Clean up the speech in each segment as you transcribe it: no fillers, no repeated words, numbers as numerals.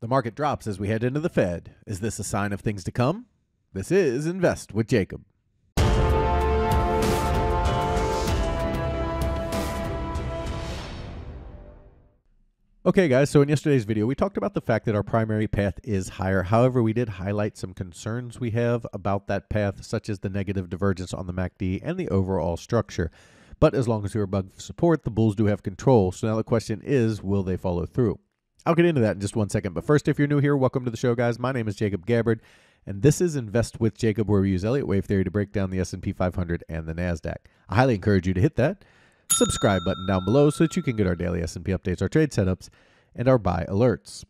The market drops as we head into the Fed. Is this a sign of things to come? This is Invest with Jacob. Okay, guys, so in yesterday's video, we talked about the fact that our primary path is higher. However, we did highlight some concerns we have about that path, such as the negative divergence on the MACD and the overall structure. But as long as we're above support, the bulls do have control. So now the question is, will they follow through? I'll get into that in just 1 second. But first, if you're new here, welcome to the show, guys. My name is Jacob Gabbard, and this is Invest with Jacob, where we use Elliott Wave Theory to break down the SP 500 and the NASDAQ. I highly encourage you to hit that subscribe button down below so that you can get our daily S&P updates, our trade setups, and our buy alerts.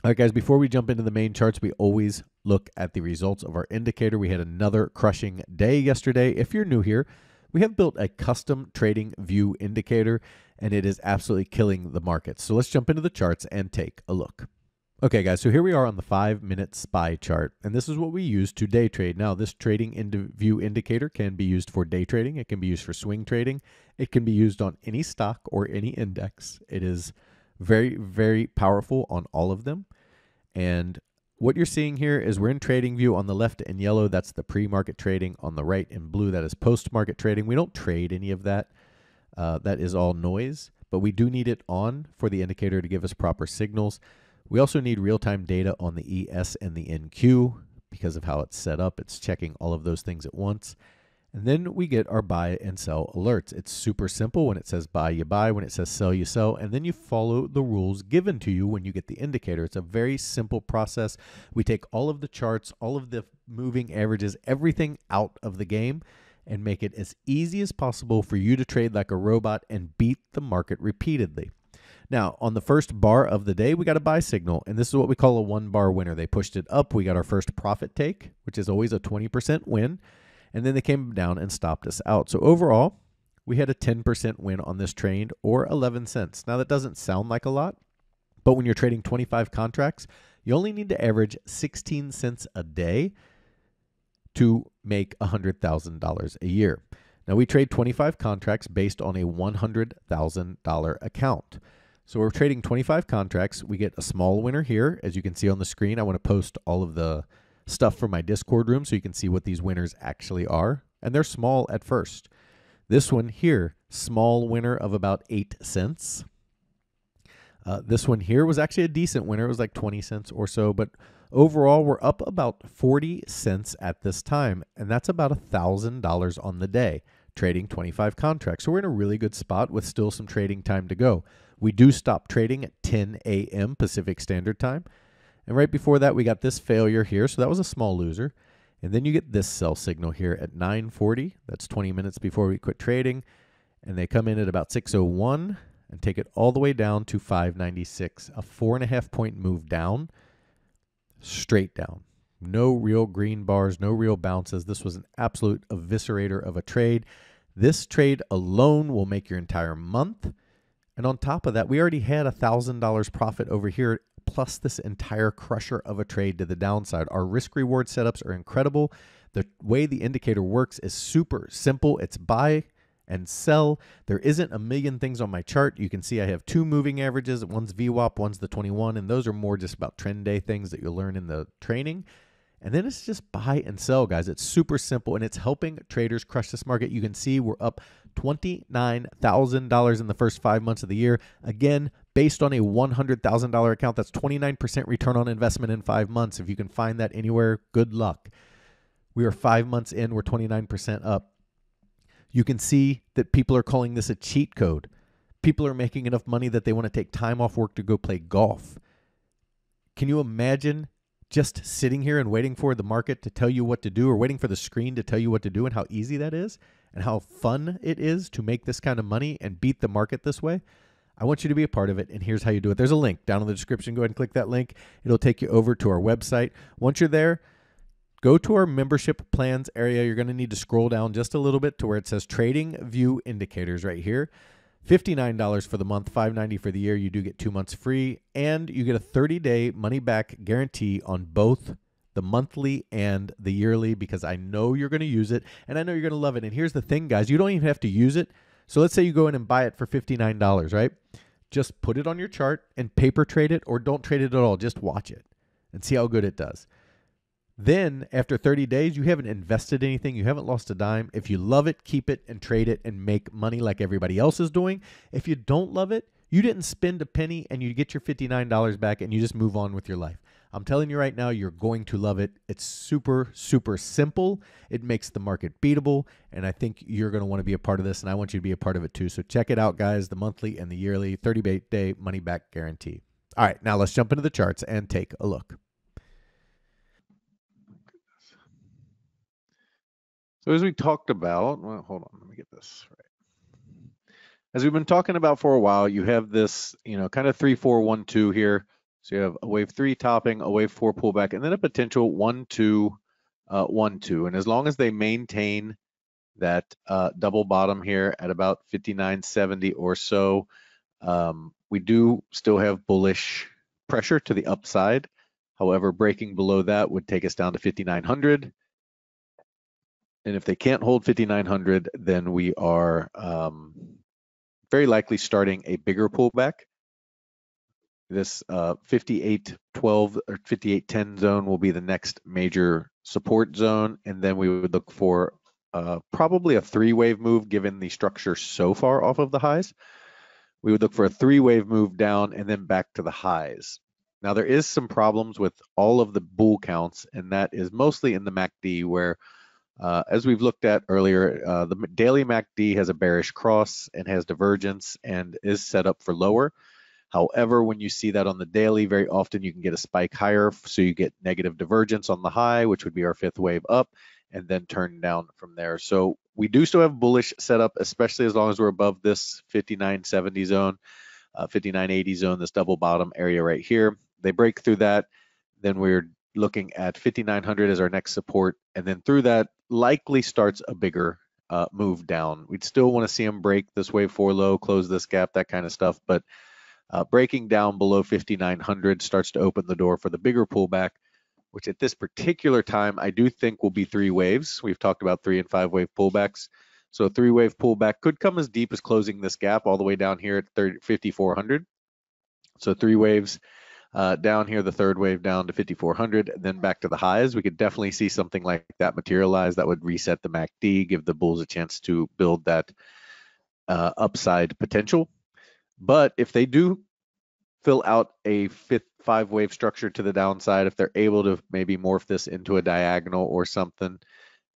All right, guys, before we jump into the main charts, we always look at the results of our indicator. We had another crushing day yesterday. If you're new here, we have built a custom trading view indicator, and it is absolutely killing the markets. So let's jump into the charts and take a look. Okay, guys, so here we are on the 5-minute SPY chart, and this is what we use to day trade. Now, this trading view indicator can be used for day trading. It can be used for swing trading. It can be used on any stock or any index. It is very, very powerful on all of them. And what you're seeing here is we're in trading view. On the left in yellow, that's the pre-market trading. On the right in blue, that is post-market trading. We don't trade any of that. That is all noise, but we do need it on for the indicator to give us proper signals. We also need real-time data on the ES and the NQ because of how it's set up. It's checking all of those things at once. And then we get our buy and sell alerts. It's super simple. When it says buy, you buy. When it says sell, you sell. And then you follow the rules given to you when you get the indicator. It's a very simple process. We take all of the charts, all of the moving averages, everything out of the game, and make it as easy as possible for you to trade like a robot and beat the market repeatedly. Now, on the first bar of the day, we got a buy signal, and this is what we call a one-bar winner. They pushed it up. We got our first profit take, which is always a 20% win, and then they came down and stopped us out. So overall, we had a 10% win on this trade, or 11 cents. Now, that doesn't sound like a lot, but when you're trading 25 contracts, you only need to average 16 cents a day to make $100,000 a year. Now, we trade 25 contracts based on a $100,000 account. So we're trading 25 contracts. We get a small winner here. As you can see on the screen, I want to post all of the stuff from my Discord room so you can see what these winners actually are. And they're small at first. This one here, small winner of about 8 cents. This one here was actually a decent winner. It was like 20 cents or so. But overall, we're up about 40 cents at this time. And that's about $1,000 on the day, trading 25 contracts. So we're in a really good spot with still some trading time to go. We do stop trading at 10 a.m. Pacific Standard Time. And right before that, we got this failure here. So that was a small loser. And then you get this sell signal here at 9:40. That's 20 minutes before we quit trading. And they come in at about 6:01 and take it all the way down to 596. A 4.5 point move down, straight down. No real green bars, no real bounces. This was an absolute eviscerator of a trade. This trade alone will make your entire month. And on top of that, we already had $1,000 profit over here, plus this entire crusher of a trade to the downside. Our risk-reward setups are incredible. The way the indicator works is super simple. It's buy and sell. There isn't a million things on my chart. You can see I have 2 moving averages. One's VWAP, one's the 21, and those are more just about trend day things that you'll learn in the training. And then it's just buy and sell, guys. It's super simple, and it's helping traders crush this market. You can see we're up $29,000 in the first 5 months of the year. Again, based on a $100,000 account, that's 29% return on investment in 5 months. If you can find that anywhere, good luck. We are 5 months in. We're 29% up. You can see that people are calling this a cheat code. People are making enough money that they want to take time off work to go play golf. Can you imagine just sitting here and waiting for the market to tell you what to do, or waiting for the screen to tell you what to do, and how easy that is and how fun it is to make this kind of money and beat the market this way? I want you to be a part of it, and here's how you do it. There's a link down in the description. Go ahead and click that link. It'll take you over to our website. Once you're there, go to our membership plans area. You're going to need to scroll down just a little bit to where it says Trading View Indicators right here. $59 for the month, $5.90 for the year. You do get 2 months free, and you get a 30-day money-back guarantee on both the monthly and the yearly, because I know you're going to use it, and I know you're going to love it. And here's the thing, guys. You don't even have to use it. So let's say you go in and buy it for $59, right? Just put it on your chart and paper trade it, or don't trade it at all. Just watch it and see how good it does. Then after 30 days, you haven't invested anything. You haven't lost a dime. If you love it, keep it and trade it and make money like everybody else is doing. If you don't love it, you didn't spend a penny and you get your $59 back and you just move on with your life. I'm telling you right now, you're going to love it. It's super, super simple. It makes the market beatable, and I think you're going to want to be a part of this, and I want you to be a part of it too. So check it out, guys, the monthly and the yearly 30-day money-back guarantee. All right, now let's jump into the charts and take a look. So as we talked about, well, hold on, let me get this right. As we've been talking about for a while, you have this, kind of 3-4-1-2 here. So you have a wave 3 topping, a wave 4 pullback, and then a potential 1-2, 1-2. And as long as they maintain that double bottom here at about 59.70 or so, we do still have bullish pressure to the upside. However, breaking below that would take us down to 5,900. And if they can't hold 5,900, then we are very likely starting a bigger pullback. This 58.12 or 58.10 zone will be the next major support zone, and then we would look for probably a 3-wave move given the structure so far off of the highs. We would look for a 3-wave move down and then back to the highs. Now there is some problems with all of the bull counts, and that is mostly in the MACD where as we've looked at earlier, the daily MACD has a bearish cross and has divergence and is set up for lower. However, when you see that on the daily, very often you can get a spike higher, so you get negative divergence on the high, which would be our 5th wave up, and then turn down from there. So we do still have bullish setup, especially as long as we're above this 59.70 zone, 59.80 zone, this double bottom area right here. They break through that, then we're looking at 5,900 as our next support, and then through that likely starts a bigger move down. We'd still want to see them break this wave 4 low, close this gap, that kind of stuff, but breaking down below 5,900 starts to open the door for the bigger pullback, which at this particular time I do think will be 3 waves. We've talked about 3 and 5 wave pullbacks. So a 3-wave pullback could come as deep as closing this gap all the way down here at 5,400. So 3 waves down here, the 3rd wave down to 5,400, and then back to the highs. We could definitely see something like that materialize. That would reset the MACD, give the bulls a chance to build that upside potential. But if they do fill out a 5-wave structure to the downside, if they're able to maybe morph this into a diagonal or something,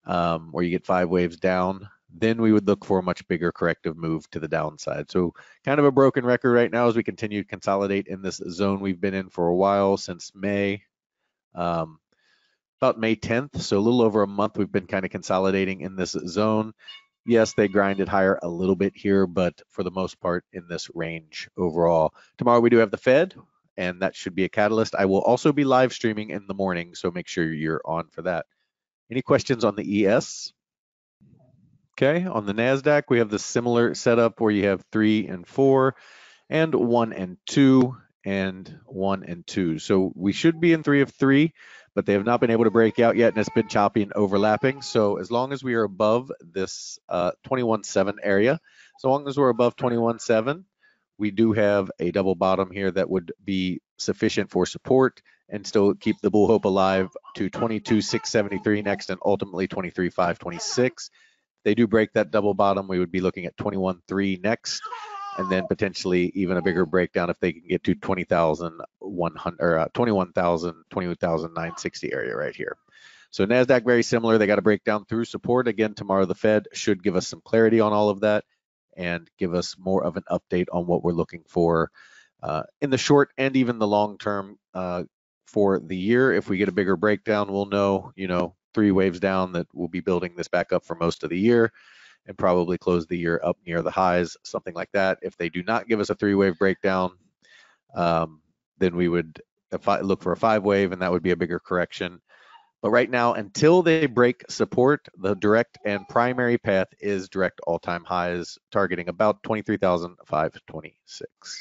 or you get 5 waves down, then we would look for a much bigger corrective move to the downside. So kind of a broken record right now as we continue to consolidate in this zone we've been in for a while, since May, about May 10th. So a little over a month we've been kind of consolidating in this zone. Yes, they grinded higher a little bit here, but for the most part in this range overall. Tomorrow we do have the Fed, and that should be a catalyst. I will also be live streaming in the morning, so make sure you're on for that. Any questions on the ES? Okay, on the NASDAQ, we have the similar setup where you have 3 and 4, and 1 and 2, and 1 and 2. So we should be in 3 of 3, but they have not been able to break out yet, and it's been choppy and overlapping. So as long as we are above this 21.7 area, so long as we're above 21.7, we do have a double bottom here that would be sufficient for support and still keep the bull hope alive to 22,673 next, and ultimately 23,526. They do break that double bottom, we would be looking at 21.3 next, and then potentially even a bigger breakdown if they can get to 20,100 or 21,960 area right here. So NASDAQ very similar. They got to break down through support. Again, tomorrow the Fed should give us some clarity on all of that and give us more of an update on what we're looking for in the short and even the long term for the year. If we get a bigger breakdown, we'll know, 3 waves down, that we'll be building this back up for most of the year and probably close the year up near the highs, something like that. If they do not give us a 3-wave breakdown, then we would look for a 5-wave, and that would be a bigger correction. But right now, until they break support, the direct and primary path is direct all-time highs, targeting about 23,526.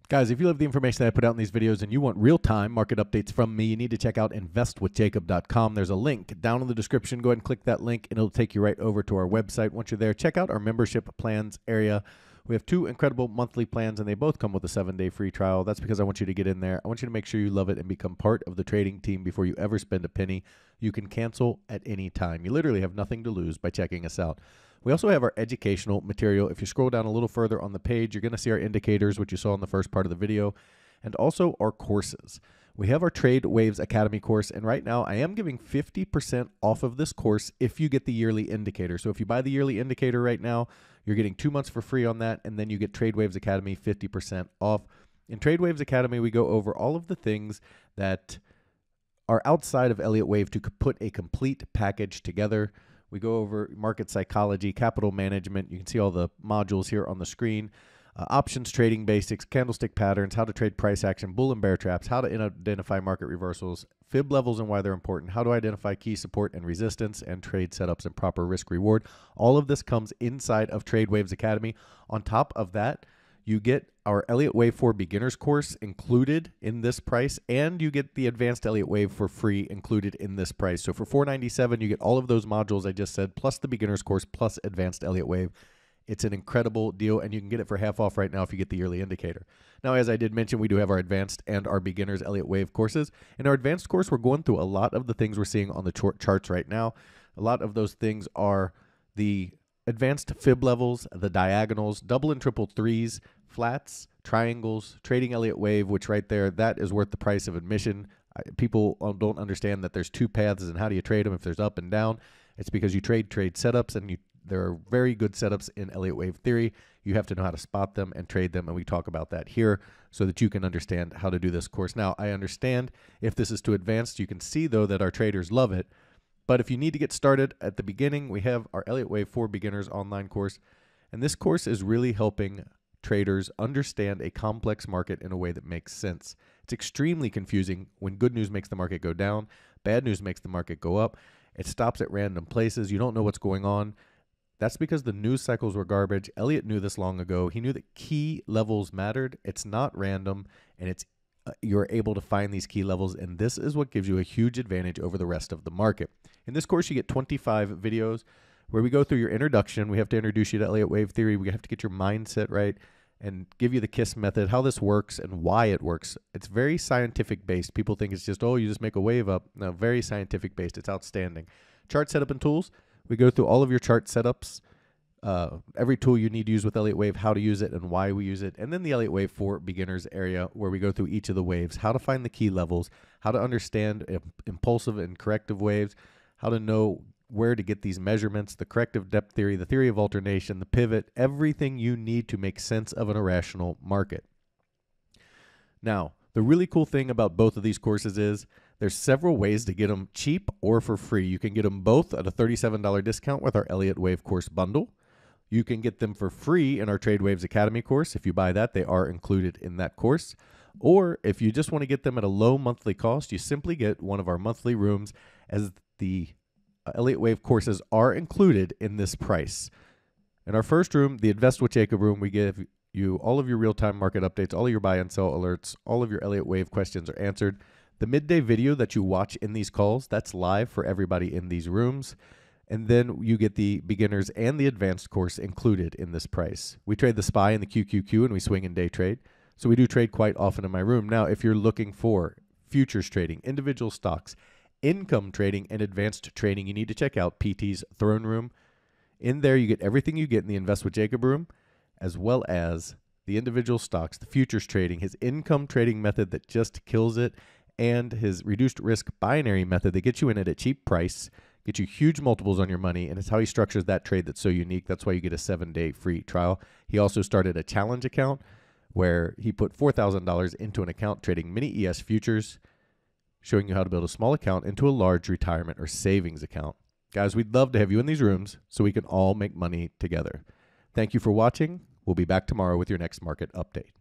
Guys, if you love the information that I put out in these videos and you want real-time market updates from me, you need to check out investwithjacob.com. There's a link down in the description. Go ahead and click that link, and it'll take you right over to our website. Once you're there, check out our membership plans area. We have 2 incredible monthly plans, and they both come with a 7-day free trial. That's because I want you to get in there. I want you to make sure you love it and become part of the trading team before you ever spend a penny. You can cancel at any time. You literally have nothing to lose by checking us out. We also have our educational material. If you scroll down a little further on the page, you're going to see our indicators, which you saw in the first part of the video, and also our courses. We have our Trade Waves Academy course, and right now I am giving 50% off of this course if you get the yearly indicator. So if you buy the yearly indicator right now, you're getting 2 months for free on that, and then you get Trade Waves Academy 50% off. In Trade Waves Academy, we go over all of the things that are outside of Elliott Wave to put a complete package together. We go over market psychology, capital management. You can see all the modules here on the screen. Options trading basics, candlestick patterns, how to trade price action, bull and bear traps, how to identify market reversals, fib levels and why they're important, how to identify key support and resistance, and trade setups and proper risk reward. All of this comes inside of Trade Waves Academy. On top of that, you get our Elliott Wave for Beginners course included in this price, and you get the Advanced Elliott Wave for free included in this price. So for $497, you get all of those modules I just said, plus the Beginners course, plus Advanced Elliott Wave. It's an incredible deal, and you can get it for half off right now if you get the yearly indicator. Now, as I did mention, we do have our Advanced and our Beginners Elliott Wave courses. In our Advanced course, we're going through a lot of the things we're seeing on the charts right now. A lot of those things are the advanced fib levels, the diagonals, double and triple threes, flats, triangles, trading Elliott Wave, which right there, that is worth the price of admission. People don't understand that there's 2 paths and how do you trade them if there's up and down. It's because you trade setups, and there are very good setups in Elliott Wave Theory. You have to know how to spot them and trade them, and we talk about that here so that you can understand how to do this course. Now, I understand if this is too advanced. You can see, though, that our traders love it. But if you need to get started at the beginning, we have our Elliott Wave for Beginners online course, and this course is really helping traders understand a complex market in a way that makes sense. It's extremely confusing when good news makes the market go down, bad news makes the market go up. It stops at random places. You don't know what's going on. That's because the news cycles were garbage. Elliott knew this long ago. He knew that key levels mattered. It's not random, and it's you're able to find these key levels, and this is what gives you a huge advantage over the rest of the market. In this course, you get 25 videos where we go through your introduction. We have to introduce you to Elliott Wave Theory. We have to get your mindset right and give you the KISS method, how this works and why it works. It's very scientific based. People think it's just, oh, you just make a wave up. No, very scientific based. It's outstanding. Chart setup and tools. We go through all of your chart setups, every tool you need to use with Elliott Wave, how to use it and why we use it, and then the Elliott Wave for Beginners area where we go through each of the waves, how to find the key levels, how to understand impulsive and corrective waves, how to know where to get these measurements, the corrective depth theory, the theory of alternation, the pivot, everything you need to make sense of an irrational market. Now, the really cool thing about both of these courses is there's several ways to get them cheap or for free. You can get them both at a $37 discount with our Elliott Wave course bundle. You can get them for free in our Trade Waves Academy course. If you buy that, they are included in that course. Or if you just want to get them at a low monthly cost, you simply get one of our monthly rooms, as the Elliott Wave courses are included in this price. In our first room, the Invest with Jacob room, we give you all of your real-time market updates, all of your buy and sell alerts, all of your Elliott Wave questions are answered. The midday video that you watch in these calls, that's live for everybody in these rooms. And then you get the beginners and the advanced course included in this price. We trade the SPY and the QQQ, and we swing and day trade. So we do trade quite often in my room. Now, if you're looking for futures trading, individual stocks, income trading, and advanced trading, you need to check out PT's Throne Room. In there, you get everything you get in the Invest with Jacob room, as well as the individual stocks, the futures trading, his income trading method that just kills it, and his reduced risk binary method that gets you in at a cheap price, gets you huge multiples on your money, and it's how he structures that trade that's so unique. That's why you get a 7-day free trial. He also started a challenge account where he put $4,000 into an account trading mini ES futures, showing you how to build a small account into a large retirement or savings account. Guys, we'd love to have you in these rooms so we can all make money together. Thank you for watching. We'll be back tomorrow with your next market update.